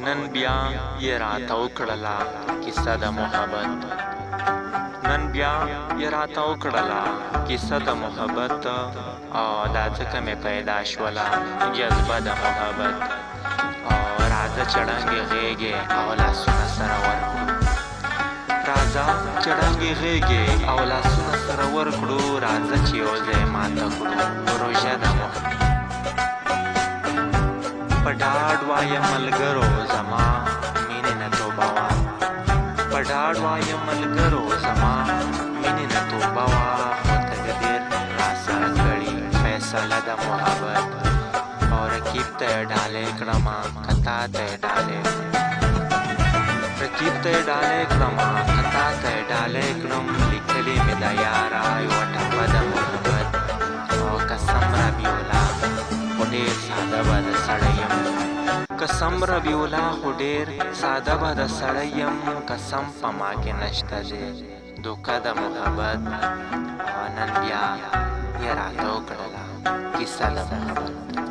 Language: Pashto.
نن بیا یې راته وکړله کیسه د محبت نن بیا یې راته وکړله کیسه د محبت او دا ځکه مې پیدا شوله جذبه د محبت او راځه چړنګې غېږې او لاسونه سره ورکړو راځه چړنګې غېږې او لاسونه سره ورکړو راځه چې یو ځای ماته کړو روژه د محبت په ډاډ وایم ملګرو زما مینې نه توبه وه په ډاډ وایم ملګرو زما مینې نه توبه وه خو تقدیر راسره کړي فیصله د محبت او رقیب ته یې ډالۍ کړمه که تا ته یې ډالۍ رقیب ته یې ډالۍ کړمه که تا ته یې ډالۍ کړم لیکلې مې د یاره یوه ټپه د محبت او قسم ربیع الله خو ډېر ساده به د سړی یم قسم ربیع الله خو ډېر ساده به د سړی یم قسم په ما کې نشته دی دوکه د محبت او نن بیا یې راته وکړله کیسه د محبت